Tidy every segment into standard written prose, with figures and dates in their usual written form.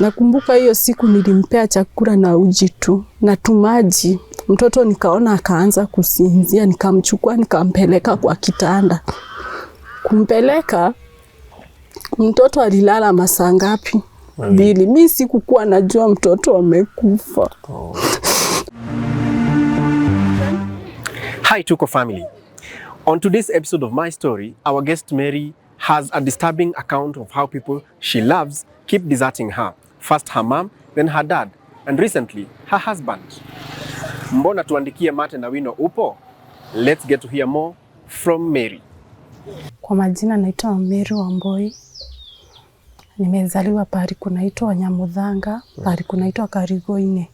Nakumbuka hiyo siku nilimpea chakula na uji tu na tumaji. Mtoto nikaona akaanza kusinzia, nikamchukua nikampeleka kwa kitanda. Kumpeleka, mtoto alilala masaa ngapi? 2. Mimi sikukuwa najua mtoto amekufa. Hi Tuko family. On today's episode of my story, our guest Mary has a disturbing account of how people she loves keep deserting her. First her mom, then her dad, and recently her husband. Mbona tuandikie mate na wino upo? Let's get to hear more from Mary. Kwa majina naitwa Mary Wamboi. Nimezaliwa pahali kunaitwa Nyamudhanga, pahali kunaitwa Karigoine.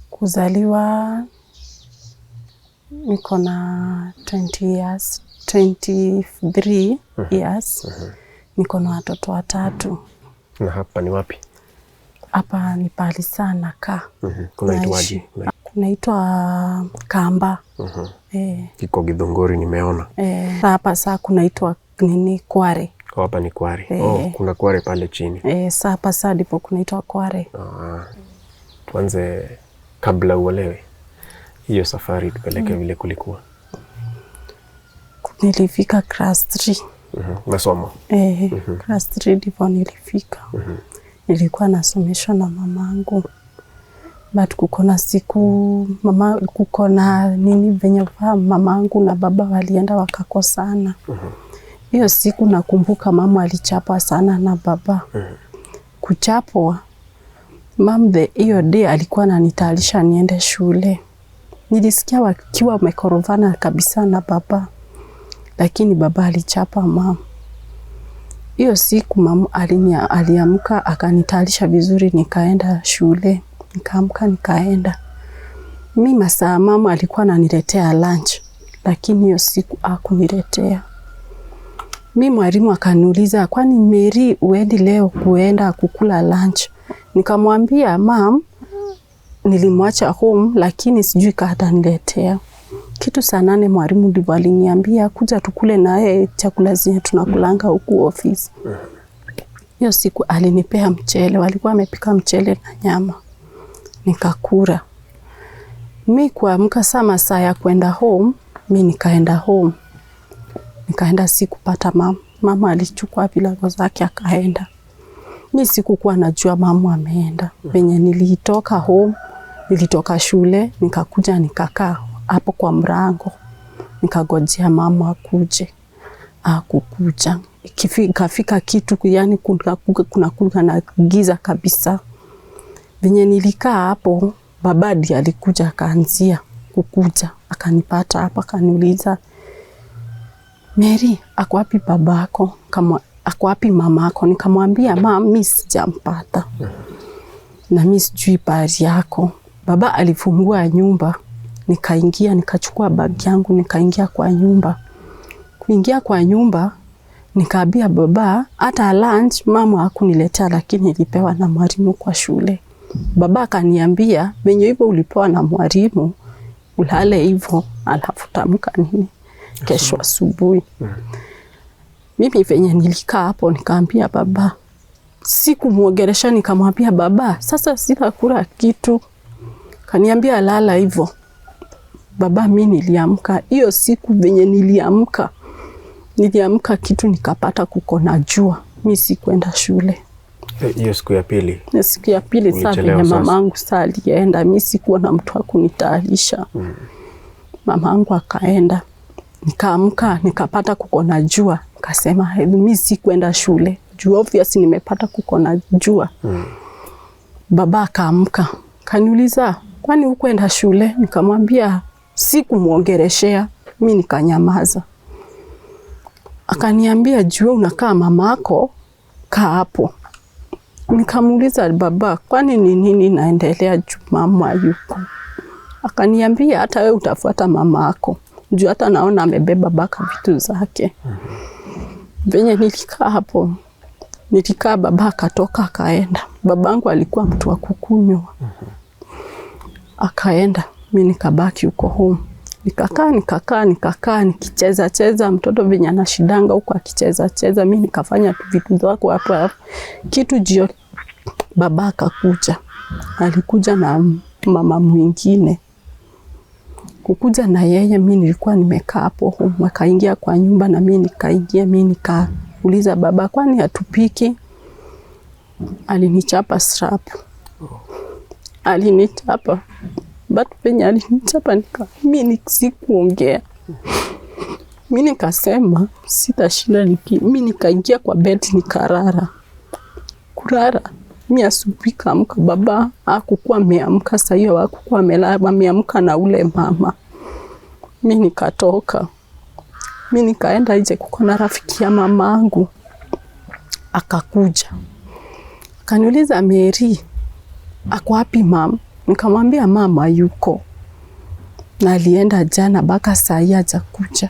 Kuzaliwa niko na 23 years. Niko na watoto 3. Na hapa ni wapi? Hapa ni pahali sana ka. Kunaitwaje? Kunaitwa Kamba. Kiko Githunguri nimeona. Hapa saa kunaitwa nini? Kware. Hapa ni Kware. Kuna Kware pale chini. Hapa saa ndipo kunaitwa Kware. Tuanze kabla uolewe. Hiyo safari tupeleke vile kulikuwa. Nilifika class 3. Masomo. Class 3 ndipo nilifika. Nilikuwa nasomeshwa na mamangu. But kukona siku kukona nini venye mamangu na baba walienda wakakosana. Hiyo siku nakumbuka mama alichapwa sana na baba. Kuchapwa, hiyo day alikuwa ananitayarisha niende shule. Nilisikia wakiwa wamekorofana kabisa na baba. Lakini baba alichapa mama. Hiyo siku mama aliamka akanitayarisha vizuri nikaenda shule. Nikaamka nikaenda. Mimi masaa mama alikuwa ananiletea lunch. Lakini hiyo siku hakuniletea. Mimi mwalimu akaniuliza, kwani Mary uendi leo kuenda kukula lunch? Nikamwambia mam, nilimwacha home lakini sijui kama ataniletea. Kitu saa 8 mwalimu ndivyo aliniambia kuja tukule naye chakula zenye tunakulanga huku ofisi. Hiyo siku alinipea mchele, walikuwa wamepika mchele na nyama. Nikakula. Mimi kuamka saa ya kwenda home, mimi nikaenda home. Nikaenda sikupata mama. Mama alichukua vilago zake akaenda. Mimi sikukuwa najua mama ameenda. Venye nilitoka home, nilitoka shule, nikakuja nikakaa hapo kwa mlango. Nikagojea mama akuje. Hakukuja. Ikafika kitu yani kuna na giza kabisa. Venye nilikaa hapo, babadi alikuja akaanzia kukuja. Akanipata hapa akaniuliza, Mary, ako wapi babako? Kama ako wapi mamako? Nikamwambia mama, mimi sijampata. Na mimi sijui pahali yako. Baba alifungua nyumba. Nikaingia, nikachukua bag yangu, nikaingia kwa nyumba. Kuingia kwa nyumba, nikaambia baba, hata lunch mama hakuniletea lakini nilipewa na mwalimu kwa shule. Baba akaniambia, venye hivyo ulipewa na mwalimu, ulale hivyo, alafu tamka nini kesho asubuhi. Mimi venye nilikaa hapo nikaambia baba, sikumuongelesha, nikamwambia baba, sasa sitakula kitu. Kaniambia lala hivyo. Baba mimi niliamka. Hiyo siku venye niliamka kitu nikapata kuko na jua. Mimi sikwenda shule. Hiyo siku ya pili. Siku ya pili saa venye mamangu alienda, mimi sikuwa na mtu wa kunitayarisha. Mamangu akaenda. Nikaamka nikapata kuko na jua. Nikasema mimi sikwenda shule. Juu obviously nimepata kuko na jua. Baba akaamka. Kaniuliza, kwani hukwenda shule? Nikamwambia sikumuongeleshea, mimi nikanyamaza. Akaniambia, jua unakaa mamako, kaa hapo. Nikamuuliza baba, kwani ni nini naendelea juu mama yuko? Akaniambia hata wewe utafuata mamako. Juu hata naona amebeba baka vitu zake. Venye nilikaa hapo, nilikaa baba akatoka akaenda. Babangu alikuwa mtu wa kukunywa. Akaenda, mimi nikabaki huko home. Nikakaa nikicheza mtoto venye anashidanga huko akicheza. Mimi nikafanya vitu zako hapo. Kitu jioni baba akakuja. Alikuja na mama mwingine. Kukuja na yeye, mimi nilikuwa nimekaa hapo. Wakaingia kwa nyumba na mimi nikaingia. Mimi nikauliza baba, kwani hatupiki? Alinichapa slap. Alinichapa. But penye alinichapa mimi sikuongea. Mimi nikasema sitashinda mimi nikaingia kwa bed nikarara. Kurara. Mimi asubuhi kaamka baba hakukuwa ameamka, saa hiyo hakukuwa amelala, ameamka na ule mama. Mimi nikatoka. Mimi nikaenda nje, kuko na rafiki ya mamangu. Akakuja. Akaniuliza, Mary, ako wapi mama? Nikamwambia mama yuko. Na alienda jana mpaka saa hii hajakuja.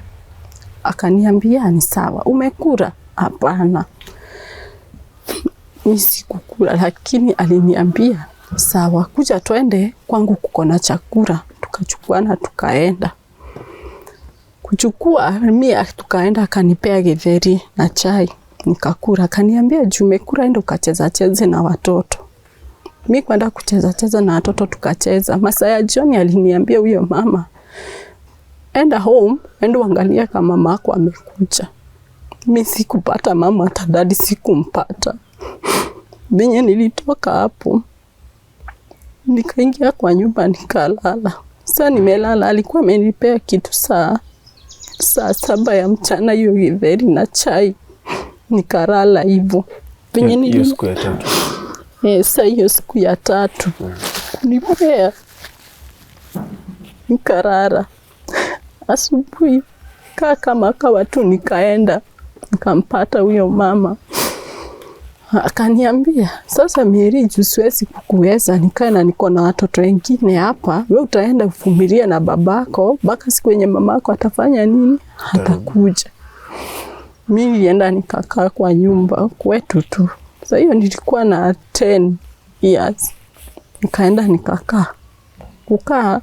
Akaniambia ni sawa. Umekula? Hapana. Mimi sikukula, lakini aliniambia sawa, kuja twende kwangu kuko na chakula. Tukachukuana tukaenda. Kuchukua mimi tukaenda, akanipea githeri na chai. Nikakula. Akaniambia umekula, enda ukacheze na watoto. Mimi kwenda kucheza na watoto tukacheza. Masaa ya jioni aliniambia huyo mama, enda home, enda uangalie kama mama yako amekuja. Mimi sikupata mama, hata dadi sikumpata. Benye nilitoka hapo, nikaingia kwa nyumba nikalala. Sasa nimelala, alikuwa amenipea kitu saa 7 ya mchana, hiyo githeri na chai. Nikalala hivyo. Benye hiyo siku ya 3. Sasa hiyo siku ya 3. Nipea. Nikarara. Asubuhi kama watu nikaenda. Nikampata huyo mama. Akaniambia, sasa Mary, siwezi kukuweza, nikae niko na watoto wengine hapa. Wewe utaenda uvumilie na babako mpaka siku yenye mamako atafanya nini? Atakuja. Mimi nilienda nikakaa kwa nyumba kwetu tu. Sasa hiyo nilikuwa na 10 years. Nikaenda nikakaa. Kukaa.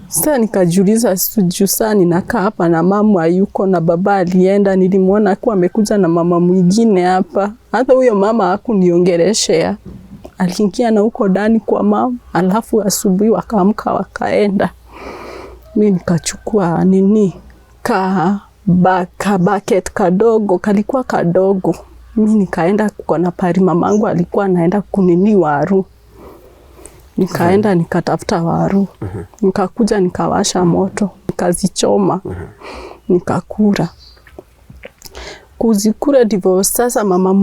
Sasa nikajiuliza, sasa ninakaa hapa na mama yuko na baba alienda, nilimuona kuwa amekuja na mama mwingine hapa. Hata huyo mama hakuniongeleshea. Aliingia na huko ndani kwa mama, alafu asubuhi wakaamka wakaenda. Mimi nikachukua bucket kadogo, kalikuwa kadogo. Mimi nikaenda kuko na pari mamangu alikuwa anaenda kunini waru. Nikaenda nikatafuta waru. Nikakuja nikawasha moto, nikazichoma. Nikakula. Kuzikula ndivyo sasa mama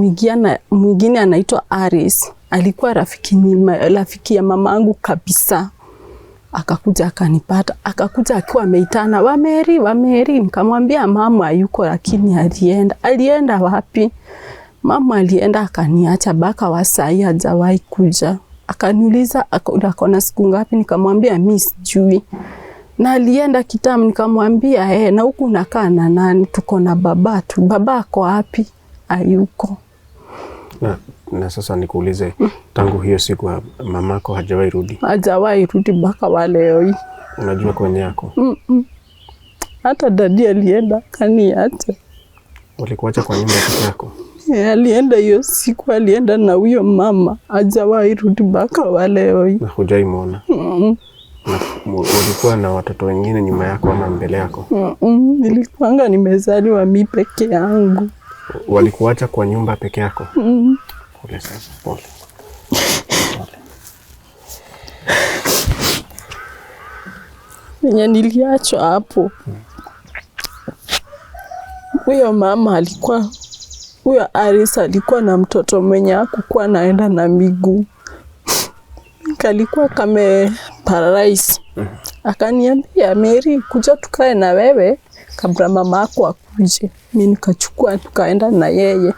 mwingine anaitwa Aris. Alikuwa rafiki ya mamangu kabisa. Akakuja akanipata, akakuja akiwa ameitana, wa Mary. Nikamwambia mama yuko, lakini alienda wapi? Mama alienda akaniacha mpaka wa saa hii hajawahi kuja. Akaniuliza akona siku ngapi? Nikamwambia mimi sijui. Na alienda kitambo. Nikamwambia na huku unakaa na nani? Tuko na baba tu. Baba ako wapi? Hayuko. Na sasa nikuulize, tangu hiyo siku mamako hajawahi rudi? Hajawahi rudi mpaka wa leo hii. Unajua kwenye yako? Hata dadi alienda kaniacha. Walikuacha kwa nyumba peke yako? Alienda hiyo siku, alienda na huyo mama. Hajawahi rudi mpaka wa leo hii. Na hujaimuona? Ulikuwa na watoto wengine nyuma yako ama mbele yako? Nilikuanga nimezaliwa mimi peke yangu. Walikuacha kwa nyumba peke yako? Pole sasa, pole. Wenye niliachwa hapo. Huyo mama alikuwa, huyo Aris alikuwa na mtoto mwenye hakukuwa naenda na miguu. Kalikuwa kame paralyze. Akaniambia, Mary, kuja tukae na wewe kabla mama yako akuje. Mimi nikachukua tukaenda na yeye.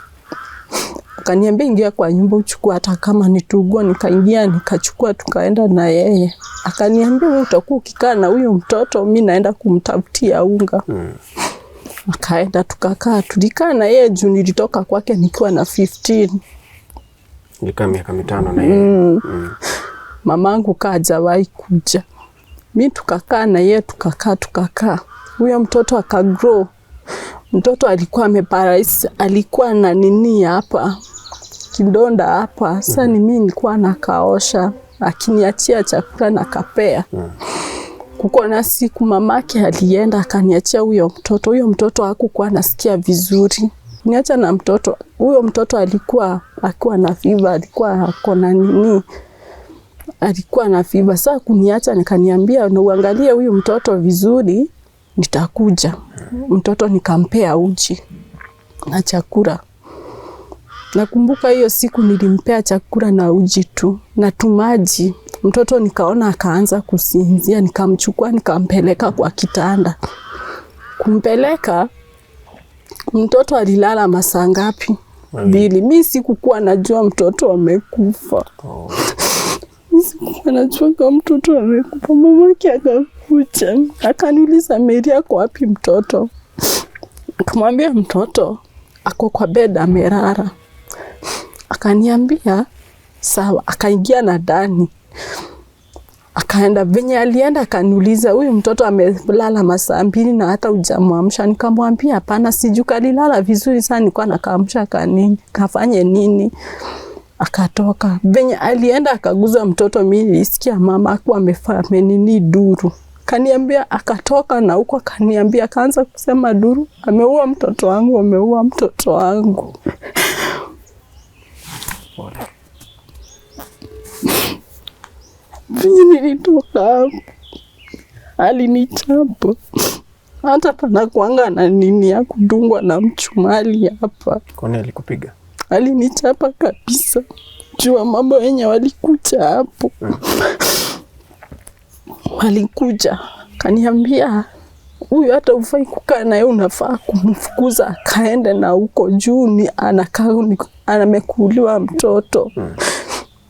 Akaniambia ingia kwa nyumba uchukue hata kama nitugua. Nikaingia nikachukua tukaenda na yeye. Akaniambia wewe utakuwa ukikaa na huyo mtoto, mimi naenda kumtafutia unga. Akaenda tukakaa, tulikaa na yeye juu nilitoka kwake nikiwa na 15. Nikaa miaka 5 na yeye. Mamangu hajawahi kuja. Mimi tukakaa na yeye tukakaa. Huyo mtoto akagrow. Mtoto alikuwa ameparalyze, alikuwa na nini hapa, kidonda hapa. Sasa ni mimi nilikuwa nakaosha, akiniachia chakula na kapea. Kuko na siku mamake alienda akaniachia huyo mtoto. Huyo mtoto hakukuwa anasikia vizuri. Niacha na mtoto. Huyo mtoto alikuwa na fever, alikuwa akona nini? Alikuwa na fever. Sasa kuniacha nikaniambia na uangalie huyu mtoto vizuri, nitakuja. Mtoto nikampea uji na chakula. Nakumbuka hiyo siku nilimpea chakula na uji tu na tumaji. Mtoto nikaona akaanza kusinzia, nikamchukua nikampeleka kwa kitanda. Kumpeleka, mtoto alilala masaa ngapi? 2. Mimi sikukuwa najua mtoto amekufa. Mimi sikukuwa najua kama mtoto amekufa. Mamake akakuja, akaniuliza Mary ako wapi mtoto? Nikamwambia mtoto ako kwa bed amelala. Akaniambia sawa, akaingia na ndani. Akaenda venye alienda akaniuliza huyu mtoto amelala masaa 2 na hata hujamwamsha. Nikamwambia hapana, sijuka alilala vizuri sana, nilikuwa nakaamsha kanini, kafanye nini. Akatoka. Venye alienda akaguza mtoto, mimi nilisikia mama akuwa amenini duru. Kaniambia akatoka na huko kaniambia akaanza kusema duru, ameua mtoto wangu, ameua mtoto wangu. Venye nilitoka hapo, alinichapa. Hata panakuanga na nini ya kudungwa na mchumali hapa. Kwani alikupiga? Alinichapa kabisa. Jua mambo wenye walikuja hapo. Walikuja. Kaniambia huyu hata ufai kukaa naye, unafaa kumfukuza akaende na huko juu, ni anakaa amekuliwa mtoto.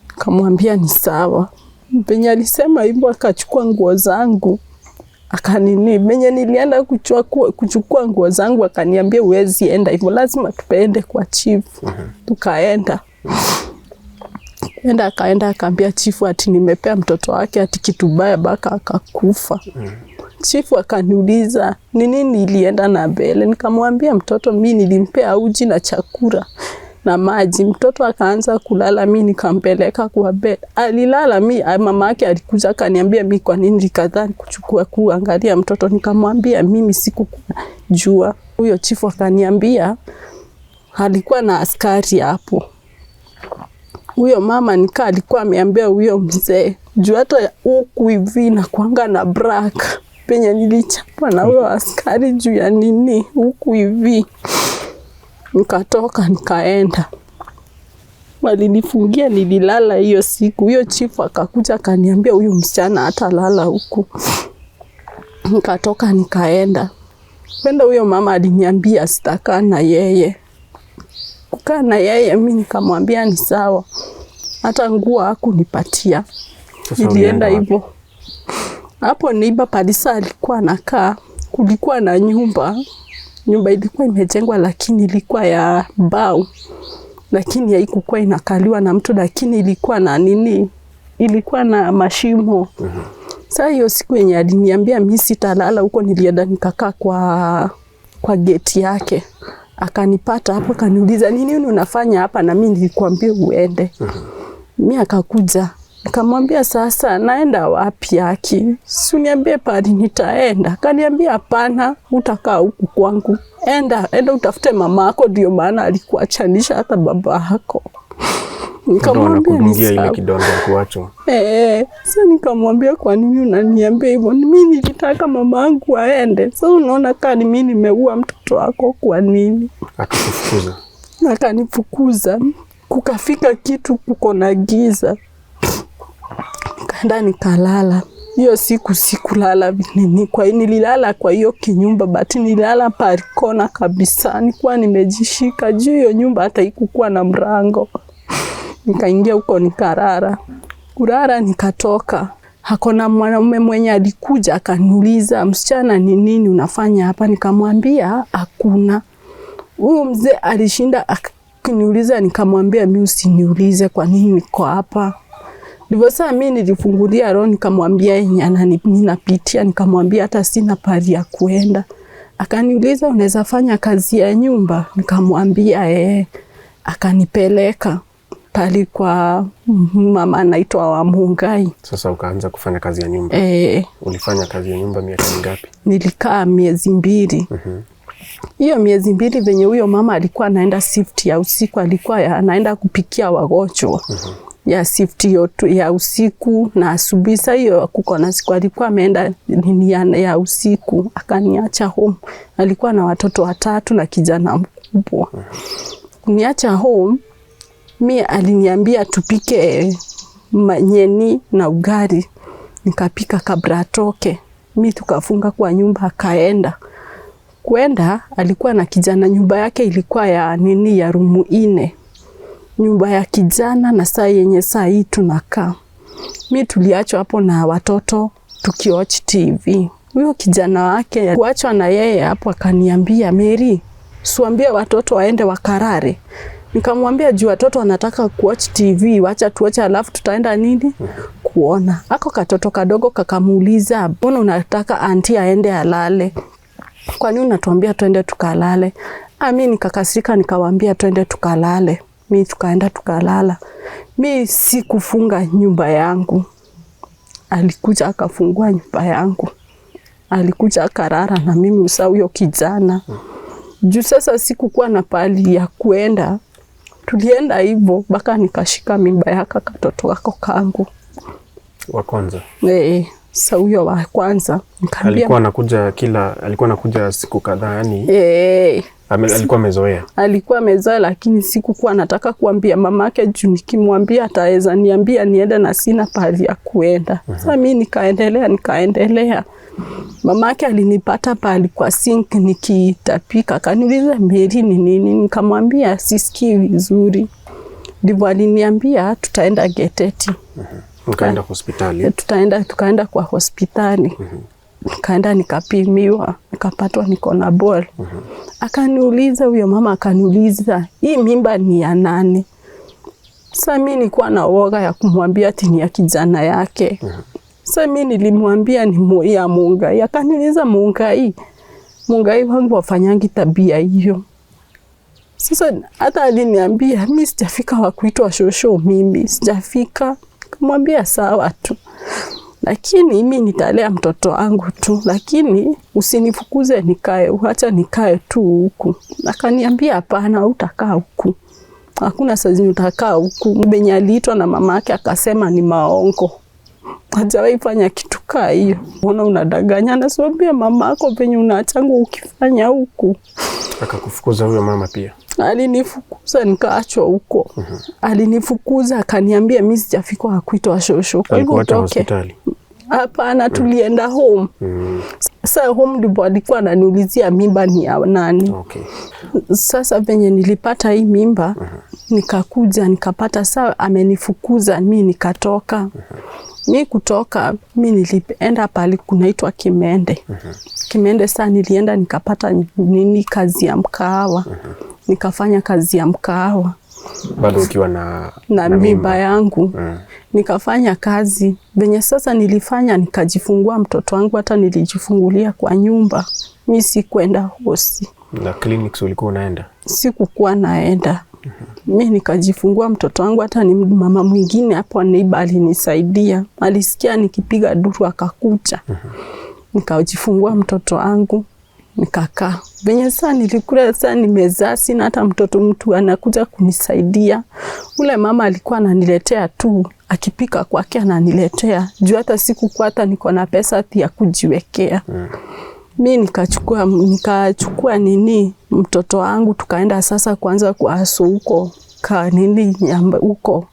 Kamwambia ni sawa. Benye alisema hivyo akachukua nguo zangu. Akanini, benye nilienda kuchukua nguo zangu akaniambia uwezi enda hivyo, lazima tupende kwa chief. Tukaenda. Akaenda akaambia chifu ati nimepea mtoto wake ati kitu baya baka akakufa. Chifu akaniuliza ni nini ilienda na mbele. Nikamwambia mtoto mimi nilimpea uji na chakula na maji. Mtoto akaanza kulala, mimi nikampeleka kwa bed. Alilala, mimi mama yake alikuja akaniambia mimi kwa nini nikadhani kuchukua kuangalia mtoto. Nikamwambia mimi sikujua. Huyo chifu akaniambia alikuwa na askari hapo. Huyo mama nika alikuwa ameambia huyo mzee juu hata huku hivi na kuanga na black penye nilichapa na huyo askari juu ya nini huku hivi. Nikatoka nikaenda. Walinifungia, nililala hiyo siku. Huyo chifu akakuja akaniambia huyu msichana hata lala huku. Nikatoka nikaenda. Kwenda huyo mama aliniambia sitakaa na yeye. Kukaa na yeye mimi nikamwambia ni sawa. Hata nguo hakunipatia. Nilienda hivyo. Hapo neighbor palisa alikuwa anakaa. Kulikuwa na nyumba. Nyumba ilikuwa imejengwa lakini ilikuwa ya mbao. Lakini haikuwa inakaliwa na mtu, lakini ilikuwa na nini? Ilikuwa na mashimo. Sasa hiyo siku yenye aliniambia mimi sitalala huko, nilienda nikakaa kwa gate yake. Akanipata hapo akaniuliza nini unafanya hapa, na mimi nilikwambia uende. Mimi akakuja. Nikamwambia sasa naenda wapi yake? Si uniambie pale nitaenda. Akaniambia hapana, utakaa huku kwangu. Enda utafute mama yako, ndio maana alikuachanisha hata baba yako. Nikamwambia ni sawa. Ile kidonda kuacho. Sasa nikamwambia kwa nini unaniambia hivyo? Mimi nilitaka mama yangu aende. Sasa unaona kama mimi nimeua mtoto wako kwa nini? Akakufukuza. Akanifukuza. Kukafika kitu kuko na giza. Kaenda nikalala. Hiyo siku sikulala nini, kwa nililala kwa hiyo kinyumba, but nililala parikona kabisa. Nilikuwa nimejishika juu hiyo nyumba hata ikukuwa na mrango. Nikaingia huko nikarara. Kurara nikatoka. Hakuna mwanaume mwenye alikuja akaniuliza msichana ni nini unafanya hapa? Nikamwambia hakuna. Huyo mzee alishinda akiniuliza, nikamwambia mimi usiniulize kwa nini niko hapa. Ndivyo sasa mimi nilifungulia roho nikamwambia yeye ninapitia, nikamwambia hata sina pali ya kuenda. Akaniuliza unaweza fanya kazi ya nyumba? Nikamwambia akanipeleka pali kwa mama anaitwa wa Mungai. Sasa ukaanza kufanya kazi ya nyumba. Ulifanya kazi ya nyumba miaka mingapi? Nilikaa miezi 2. Hiyo miezi 2 venye huyo mama alikuwa anaenda shift ya usiku, alikuwa anaenda kupikia wagonjwa. Ya shift ya usiku na asubuhi. Sasa hiyo kuko na siku alikuwa ameenda ya usiku, akaniacha home. Alikuwa na watoto 3 na kijana mkubwa. Kuniacha home, mimi aliniambia tupike manyeni na ugali. Nikapika kabla atoke. Mimi tukafunga kwa nyumba, akaenda. Kwenda alikuwa na kijana, nyumba yake ilikuwa ya rumu 4. Nyumba ya kijana na saa yenye saa hii tunakaa. Mimi tuliachwa hapo na watoto tukiwatch TV. Huyo kijana wake kuachwa na yeye hapo, akaniambia Mary, siwaambie watoto waende wakarare. Nikamwambia juu watoto wanataka kuwatch TV, wacha tuache alafu tutaenda nini kuona. Ako katoto kadogo kakamuuliza, mbona unataka auntie aende alale? Kwa nini unatuambia twende tukalale? Mimi nikakasirika, nikawaambia twende tukalale. Mimi tukaenda tukalala. Mimi sikufunga nyumba yangu. Alikuja akafungua nyumba yangu. Alikuja akarara na mimi usa huyo kijana. Juu sasa sikukuwa na pali ya kuenda. Tulienda hivyo mpaka nikashika mimba yake katoto wako kangu. Wa kwanza? Sasa huyo wa kwanza alikuwa anakuja siku kadhaa yani. Alikuwa amezoea. Alikuwa amezoea, lakini sikukuwa nataka kuambia mamake juu nikimwambia ataweza niambia niende na sina pali ya kuenda. Sasa mimi nikaendelea. Mamake alinipata pali kwa sink nikitapika, akaniuliza Mary ni nini? Nikamwambia sisikii vizuri. Ndivyo aliniambia tutaenda Geteti. Ukaenda hospitali? Tukaenda kwa hospitali. Nikaenda nikapimiwa, nikapatwa niko na ball. Akaniuliza huyo mama, akaniuliza hii mimba ni ya nani? Sasa mimi nilikuwa na woga ya kumwambia ati ni ya kijana yake. Sasa mimi nilimwambia ni ya Mungai. Akaniuliza Mungai wangu wafanyangi tabia hiyo. Sasa hata aliniambia mimi sijafika wa kuitwa shosho, mimi sijafika. Kumwambia sawa tu, lakini mimi nitalea mtoto wangu tu, lakini usinifukuze nikae, acha nikae tu huku. Akaniambia hapana, utakaa huku. Hakuna sazi utakaa huku. Benye aliitwa na mamake akasema ni maongo. Hajawahi fanya kitu kaa hiyo. Mbona unadanganya? Naswambia mamako benye unaachanga ukifanya huku. Akakufukuza huyo mama pia? Alinifukuza nikaachwa huko. Alinifukuza akaniambia mimi sijafika kuitwa shosho. Kwa hivyo utoke hospitali? Hapana, tulienda home. Sasa home ndipo alikuwa ananiulizia mimba ni ya nani. Sasa venye nilipata hii mimba, nikakuja nikapata saa amenifukuza, mimi nikatoka. Mimi kutoka, mimi nilienda pale kunaitwa Kimende. Kimende saa nilienda nikapata kazi ya mkahawa. Nikafanya kazi ya mkahawa. Bado ukiwa na mimba yangu. Nikafanya kazi. Venye sasa nilifanya nikajifungua mtoto wangu, hata nilijifungulia kwa nyumba. Mimi sikuenda hosi. Na clinics ulikuwa unaenda? Sikukuwa naenda. Mimi nikajifungua mtoto wangu, hata ni mama mwingine hapo neighbor alinisaidia. Alisikia nikipiga duru akakuja. Nikajifungua mtoto wangu, nikakaa. Venye sasa nilikula sasa nimezaa, sina hata mtu anakuja kunisaidia. Ule mama alikuwa ananiletea tu, akipika kwake ananiletea. Juu hata sikukuwa hata niko na pesa ya kujiwekea. Mimi nikachukua mtoto wangu, tukaenda sasa kwanza kwa huko huko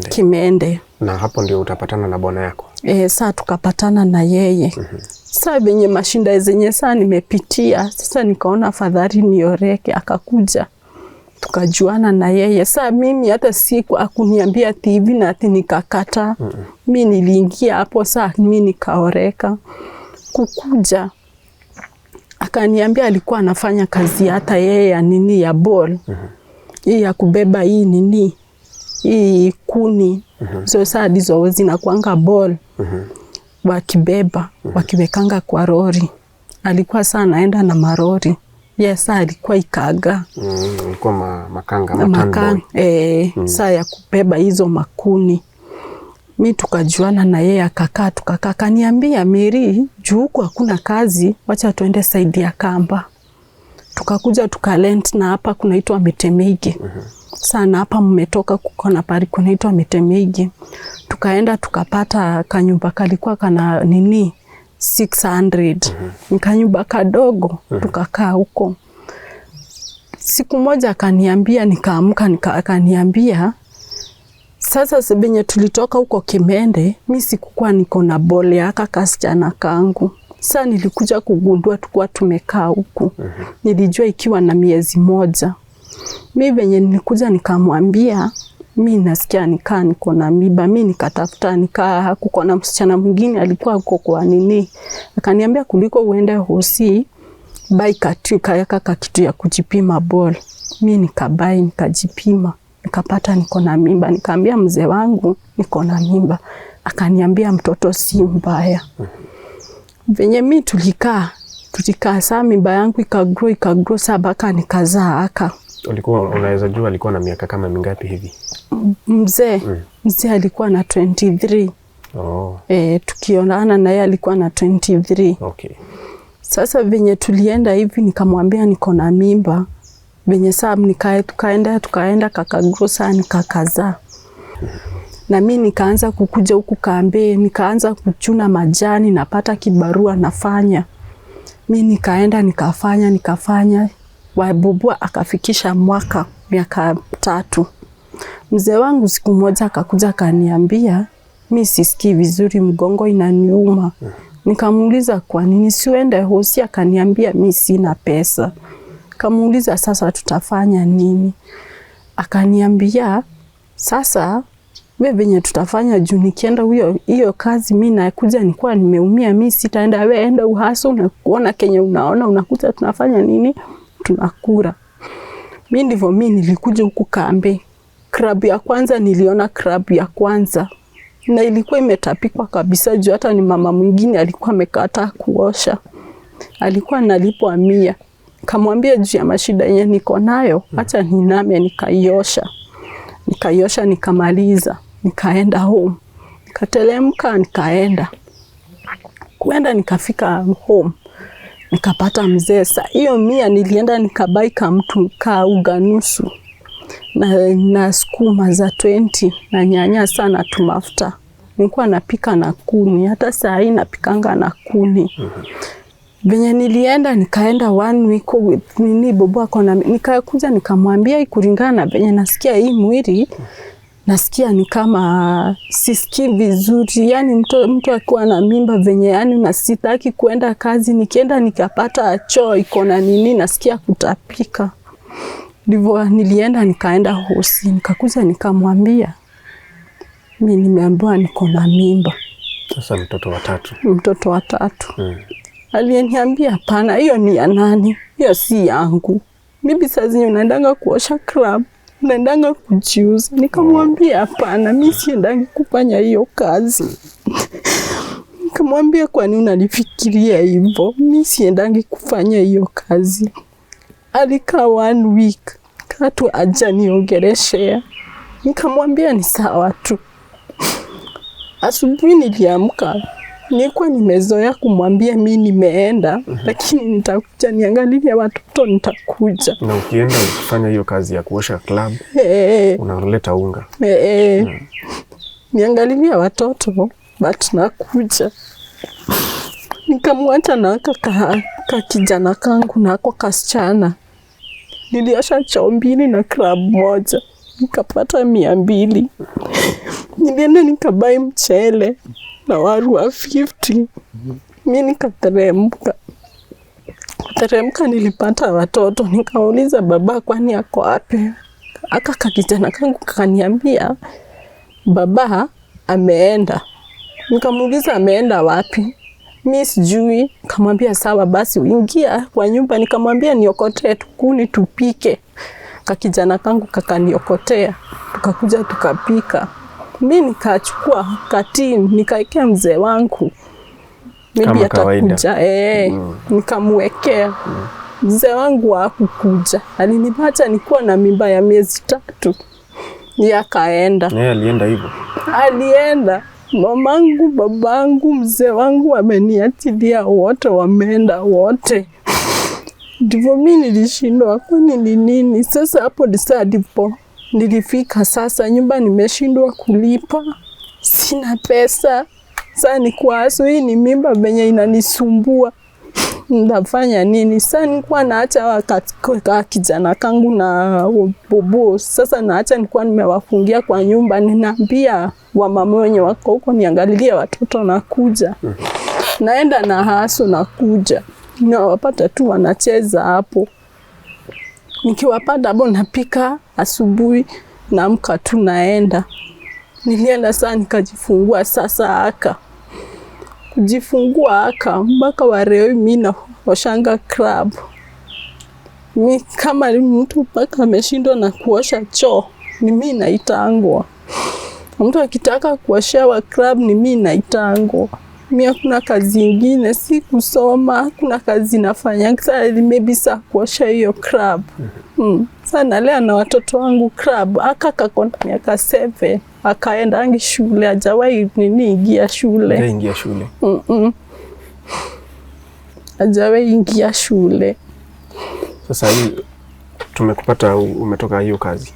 Kimende. Na hapo ndio utapatana na bwana yako? Sasa tukapatana na yeye. Sasa venye mashinda zenye sasa nimepitia, sasa nikaona afadhali nioreke. Akakuja tukajuana na yeye. Sasa mimi hata siku akuniambia TV na ati nikakata. Mimi niliingia hapo, sasa mimi nikaoreka. Kukuja akaniambia alikuwa anafanya kazi hata yeye ya ball. Hii ya kubeba hii hii kuni. So saa ndizo zinakuanga ball. Wakibeba, wakiwekanga kwa lori. Alikuwa saa anaenda na marori. Yes, saa alikuwa ikaga. Alikuwa makanga. Saa ya kubeba hizo makuni. Mi tukajuana na yeye akakaa tukakaa. Kaniambia, Mary, juu huku hakuna kazi, wacha tuende saidi ya Kamba. Tukakuja tukalent na hapa kunaitwa Metemegi. Sana hapa mmetoka kukona pari kunaitwa Metemegi. Tukaenda tukapata kanyumba kalikuwa kana 600. Kanyumba kadogo, tukakaa huko. Siku moja akaniambia, nikaamka akaniambia, sasa sebenye tulitoka huko Kimende, mi sikukuwa niko na bole aka kasichana kangu. Sasa nilikuja kugundua tukua tumekaa huku. Nilijua ikiwa na miezi moja. Mi venye nilikuja nikamwambia, mi nasikia niko na mimba. Mi nikatafuta kuko na msichana mwingine alikuwa huko kwa nini. Akaniambia kuliko uende hosi, bai kayaka kitu ya kujipima ball. Mi nikabai nikajipima. Nikapata niko na mimba. Nikaambia mzee wangu niko na mimba. Akaniambia mtoto si mbaya. Venye mi tulikaa saa mimba yangu ikagrow saa mpaka nikazaa aka. Ulikuwa unaweza jua alikuwa na miaka kama mingapi hivi? Mzee alikuwa na 23. Tukionana na yeye alikuwa na 23. Okay. Sasa venye tulienda hivi nikamwambia niko na mimba. Venye saa tukaenda kakagrow saa nikakazaa. Na mi nikaanza kukuja huku Kambe, nikaanza kuchuna majani, napata kibarua nafanya. Mi nikaenda nikafanya. Wabubua akafikisha miaka 3. Mzee wangu siku moja akakuja akaniambia, mi sisikii vizuri, mgongo inaniuma. Nikamuuliza kwa nini siende hosi, akaniambia mi sina pesa. Kamuuliza sasa tutafanya nini? Akaniambia sasa wewe venye tutafanya juu nikienda hiyo kazi mi nakuja nikuwa nimeumia, mi sitaenda, wewe enda uhaso na kuona Kenya unaona unakuja tunafanya nini? Tunakura. Mi ndivyo mi nilikuja huku Kambe. Krabu ya kwanza niliona krabu ya kwanza. Na ilikuwa imetapikwa kabisa juu hata ni mama mwingine alikuwa amekataa kuosha. Alikuwa analipwa 100. Kamwambia juu ya mashida yenye niko nayo, acha niname nikaiosha. Nikaiosha nikamaliza. Nikaenda home. Nikatelemka nikaenda. Kuenda nikafika home. Nikapata mzee. Sa hiyo 100 nilienda nikabai mtu uga nusu. Na sukuma za 20 na nyanya sana tumafuta. Nilikuwa napika na kuni. Hata saa hii napikanga na kuni. Venye nilienda nikaenda 1 week with bobo kona. Nikakuja nikamwambia ikulingana venye nasikia hii mwili. Nasikia ni kama sisikii vizuri. Yani mtu akiwa na mimba venye yani nasitaki kuenda kazi. Nikienda nikapata choo iko na nini nasikia kutapika. Ndivyo nilienda nikaenda hosi. Nikakuja nikamwambia mimi nimeambiwa niko na mimba. Sasa mtoto wa 3. Mtoto wa 3. Aliniambia hapana, hiyo ni ya nani? Hiyo si yangu. Mimi sasa unaendanga kuosha club, unaendanga kujiuza. Nikamwambia hapana, mimi siendangi kufanya hiyo kazi. Nikamwambia kwa nini unanifikiria hivyo? Mimi siendangi kufanya hiyo kazi. Alikaa 1 week, katu hajaniongeleshea. Nikamwambia ni sawa tu. Asubuhi niliamka. Nilikuwa nimezoea kumwambia mimi nimeenda, lakini nitakuja niangalie watoto nitakuja. Na ukienda ukifanya hiyo kazi ya kuosha club, unaleta unga. Niangalie watoto, but nakuja. Nikamwacha na kijana kangu na kwa kasichana. Niliosha choo 2 na club 1. Nikapata 200. Nilienda nikabai mchele na waru wa 50. Mimi nikateremka. Nilipata watoto. Nikauliza baba kwani ako wapi? Aka kijana kangu kakaniambia baba ameenda. Nikamuuliza ameenda wapi? Mimi sijui. Nikamwambia sawa basi uingia kwa nyumba. Nikamwambia niokote kuni tupike. kakijana kangu kakaniokotea, tukakuja tukapika. Mimi nikachukua katini nikaekea mzee wangu, maybe atakuja. Nikamwekea. Mzee wangu hakukuja, alinipata nilikuwa na mimba ya miezi 3. Yeye akaenda. Alienda hivyo? Alienda. Mamangu, babangu, mzee wangu wameniachilia wote, wameenda wote. Ndivyo mimi nilishindwa, kwani ni nini? Sasa hapo ndipo nilifika sasa, nyumba nimeshindwa kulipa, sina pesa. Sasa ni kwaso, hii ni mimba benye inanisumbua. Ndafanya nini? Sasa nilikuwa naacha wakati kijana kangu na bobo. Sasa naacha, nilikuwa nimewafungia kwa nyumba, ninaambia wamama wenye wako huko niangalilie watoto na kuja. Naenda na haso na kuja. Ninawapata tu wanacheza hapo. Nikiwapata hapo napika asubuhi, naamka tu naenda. Nilienda sana nikajifungua sasa aka. Kujifungua aka mpaka wa leo mimi na oshanga crab. Mimi kama mtu mpaka ameshindwa na kuosha choo, ni mimi naitangwa. Mtu akitaka kuosha crab ni mimi naitangwa. Mimi hakuna kazi nyingine, si kusoma, kuna kazi nafanya. Sasa maybe saa kuosha hiyo crab. Sana leo na watoto wangu crab, aka kakona miaka 7, akaenda angi shule, hajawahi ingia shule. Hajaingia shule. Hajawahi ingia shule. Sasa hii tumekupata umetoka hiyo kazi.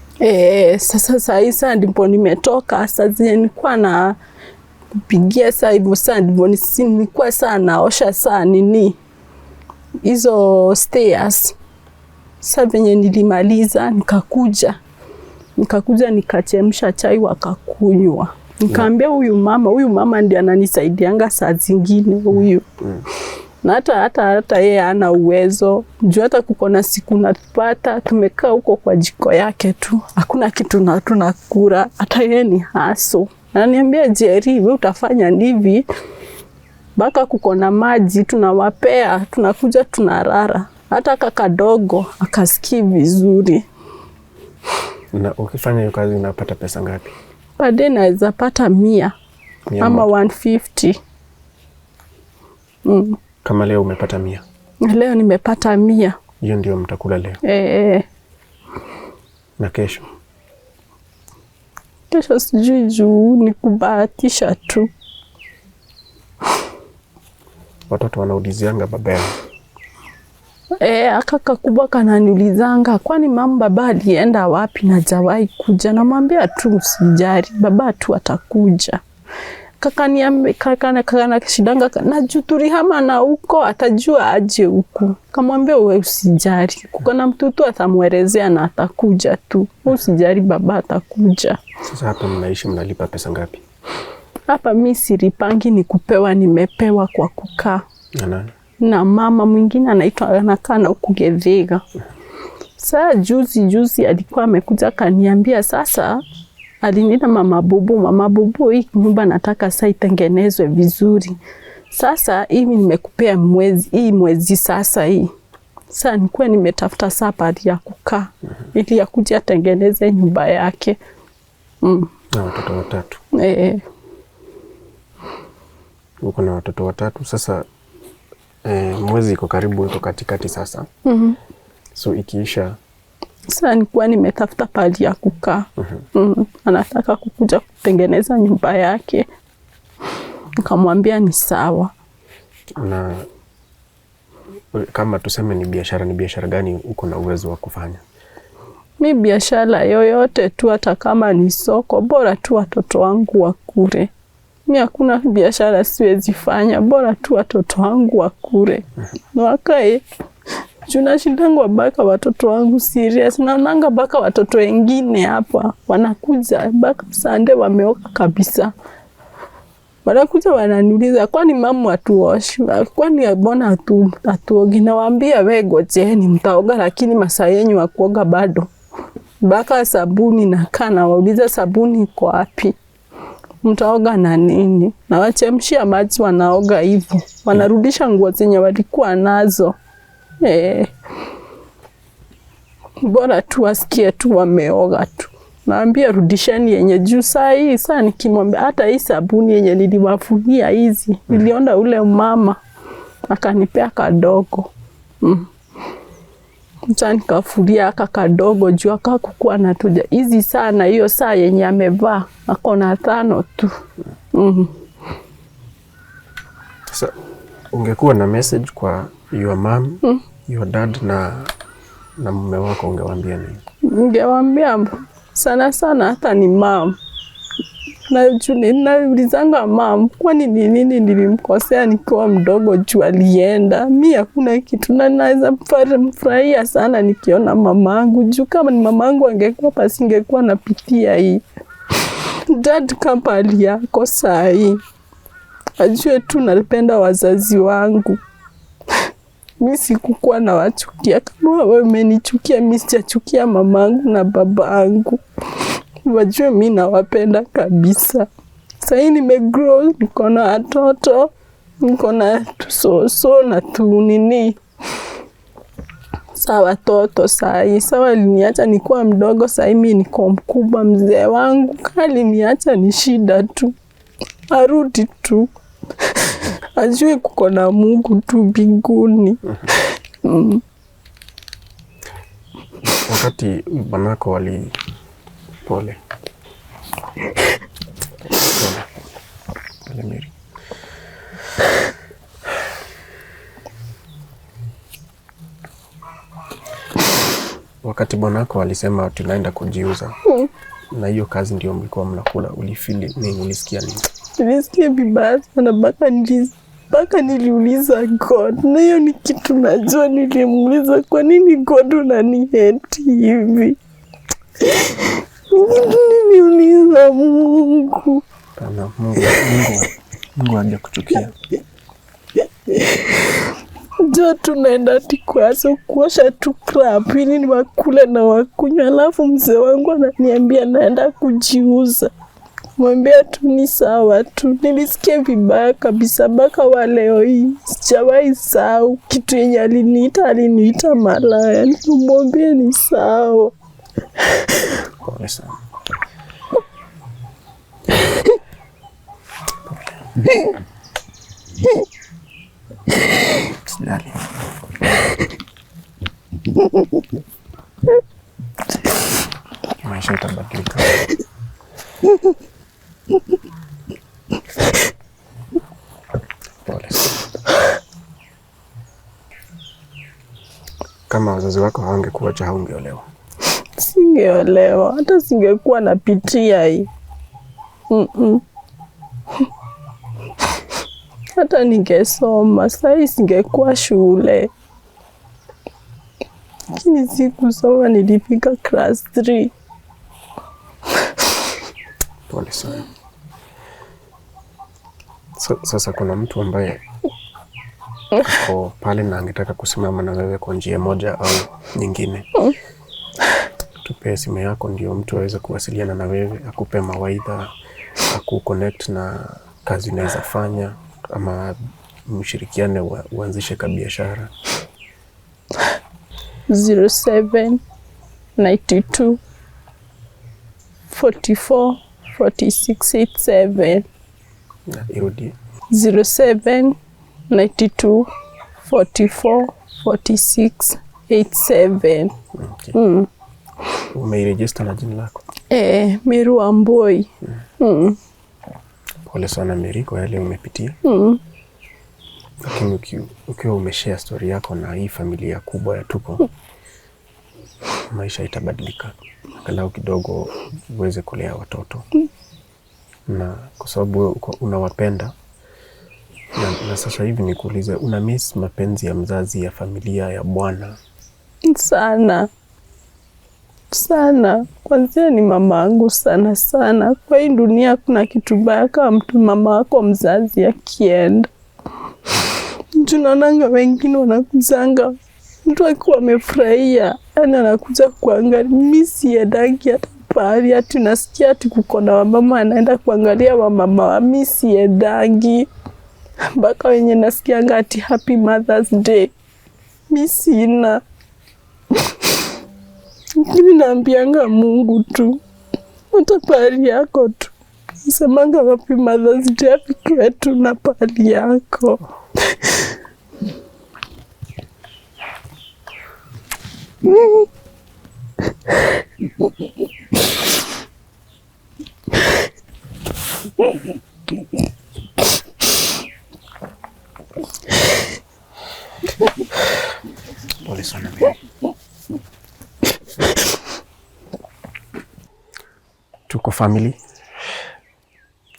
Sasa ndipo nimetoka. Sasa nilikuwa na kupigia saa hivyo, saa ndipo nilikuwa saa naosha saa nini hizo stairs. Sasa venye nilimaliza nikakuja nikachemsha chai wakakunywa. Nikaambia huyu mama ndiye ananisaidianga saa zingine huyu. Na hata yeye hana uwezo. Juu hata kuko na siku napata tumekaa huko kwa jiko yake tu, hakuna kitu tunakula, hata yeye ni haso. Ananiambia, Jerry, wewe utafanya hivi baka kuko na maji tunawapea, tunakuja tunarara. Hata kakadogo akasikii vizuri. Na ukifanya hiyo kazi unapata pesa ngapi? Baadaye naweza pata 100 ama 150. Kama leo umepata 100? Leo nimepata 100. Hiyo ndio mtakula leo? Na kesho? Kesho sijui, juu ni kubahatisha tu. Watoto wanaulizianga baba yao? Akaka kubwa kananiulizanga, kwani mama baba alienda wapi na hajawahi kuja? Namwambia tu usijali, baba tu atakuja. Kaka shidanga najuturi hama na huko atajua aje huko. Kamwambia wewe usijali, kuko na mtoto atamuelezea na atakuja tu. Usijali, baba atakuja. Sasa hapa mnaishi mnalipa pesa ngapi? Hapa mimi silipangi, ni kupewa, nimepewa kwa kukaa. Na mama mwingine anakaa na huku Gethega. Sasa juzi alikuwa amekuja kaniambia, sasa alinita mama bubu, hii nyumba nataka sasa itengenezwe vizuri. Sasa hivi nimekupea mwezi sasa hii. Sasa nilikuwa nimetafuta sapari ya kukaa ili ya kuja atengeneze nyumba yake. Na watoto 3. Uko na watoto 3 sasa. Mwezi iko karibu, iko katikati sasa. So ikiisha sasa nilikuwa nimetafuta pali ya kukaa. Anataka kukuja kutengeneza nyumba yake. Nikamwambia ni sawa. Na kama tuseme ni biashara gani uko na uwezo wa kufanya? Mi biashara yoyote tu, hata kama ni soko, bora tu watoto wangu wakule. Mimi hakuna biashara siwezi fanya, bora tu watoto wangu wakule. Na wakae. Tunashindangwa baka watoto wangu serious. Naonanga baka watoto wengine hapa wanakuja baka Sunday wameoka kabisa. Wanakuja wananiuliza, kwani mama atuoshi? Kwani mbona atuogi? Nawaambia wewe ngojeni mtaoga, lakini masaa yenu ya kuoga bado. Baka sabuni na kana wauliza sabuni iko wapi? Mtaoga na nini? Na wachemshia maji wanaoga hivyo. Wanarudisha nguo zenye walikuwa nazo. bora tu wasikie tu wameoga tu. Naambia rudisheni yenye juu saa hii. Saa nikimwambia hata hii sabuni yenye niliwafugia hizi, niliona ule mama akanipea kadogo. Sasa nikafulia kadogo juu akakuwa natuja. Hizi sana hiyo saa yenye amevaa akona 5 tu. Sasa ungekuwa na message kwa your mom, your dad na mume wako ungewaambia nini? Ningewaambia sana hata ni mom. Naulizanga mom, kwani ni nini nilimkosea nikiwa mdogo juu alienda? Mimi hakuna kitu na naweza mfurahia sana nikiona mamangu juu kama ni mamangu angekuwa basi ingekuwa napitia hii. Dad kama aliyako saa hii. Ajue tu napenda wazazi wangu. Mimi sikukuwa na wachukia. Kama wewe umenichukia, mimi sijachukia mamangu na babangu. Wajue mimi nawapenda kabisa. Sasa nimegrow, niko na watoto, niko na tusoso na tunini. Sawa watoto saa sawa aliniacha nikuwa mdogo, saa mimi niko mkubwa. Mzee wangu aliniacha ni shida tu. Arudi tu. Ajue kuko na Mungu tu mbinguni. Wakati banako wali pole Mary. Wakati bwanako alisema tunaenda kujiuza, na hiyo kazi ndio mlikuwa mnakula, ulifeel nini? Ulisikia nini? Nilisikia vibaya sana mpaka niliuliza God. Na hiyo ni kitu najua nilimuuliza, kwa nini God unanihate hivi? Niliuliza Mungu. Kana Mungu hajakuchukia. Jo tunaenda tikwaso kuosha tu crab ili wakule na wakunywa, alafu mzee wangu ananiambia naenda kujiuza. Mwambia tu ni sawa tu. Nilisikia vibaya kabisa mpaka wa leo hii. Sijawahi sahau kitu yenye aliniita malaya. Nimwambia ni sawa. Pole sana. Sijali. Maisha itabadilika. Pole sana. Kama wazazi wako hawangekuacha haungeolewa? Singeolewa, hata singekuwa napitia hii. Hata ningesoma, sasa singekuwa shule. Lakini sikusoma, nilifika class 3. Pole sana. Sasa kuna mtu ambaye ako pale na angetaka kusimama na wewe kwa njia moja au nyingine. Tupe simu yako ndio mtu aweze kuwasiliana na wewe, akupe mawaidha, akuconnect na kazi unaweza fanya, ama mshirikiane uanzishe biashara. 07 92 44 4687. Irudi. 07 92 44 4687. Okay. Umeiregister na jina lako? Meru Amboi. Pole sana Mary kwa yale umepitia. Lakini ukiwa umeshare story yako na hii familia kubwa ya Tuko, maisha itabadilika. Angalau kidogo uweze kulea watoto. Na kwa sababu unawapenda. Na sasa hivi nikuulize, una miss mapenzi ya mzazi, ya familia, ya bwana? Sana. Kwanza ni mamangu sana. Kwa hii dunia kuna kitu baya kama mtu mama wako mzazi akienda. Tunaonanga wengine wanakuzanga mtu akiwa amefurahia, anakuja kuangalia. Mimi siendagi hata pahali ati nasikia ati kuko na mama anaenda kuangalia mama wa mimi siendagi. Mpaka wenye nasikianga ati happy Mother's Day. Mimi sina. Lakini naambianga Mungu tu, hata pahali yako tu. Semanga wapi Mother's Day afikiwe tu na pahali yako. Pole sana Mary. Tuko family.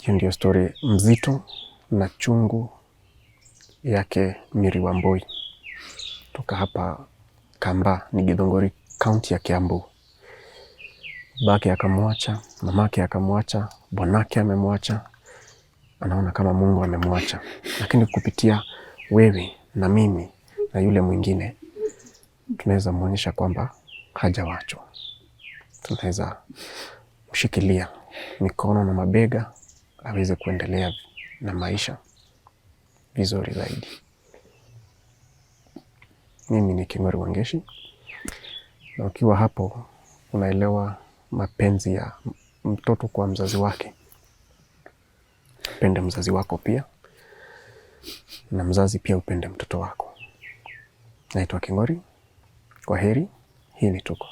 Hiyo ndio story mzito na chungu yake Mary Wambui. Toka hapa Kamba ni Githunguri, county ya Kiambu. Babake akamwacha, mamake akamwacha, bwanake amemwacha. Anaona kama Mungu amemwacha. Lakini kupitia wewe na mimi na yule mwingine tunaweza muonyesha kwamba hajawachwa. Tunaweza mshikilia mikono na mabega aweze kuendelea na maisha vizuri zaidi. Mimi ni King'ori Wangeshi, na ukiwa hapo unaelewa mapenzi ya mtoto kwa mzazi wake. Upende mzazi wako pia, na mzazi pia upende mtoto wako. Naitwa King'ori. Kwaheri. Hii ni Tuko.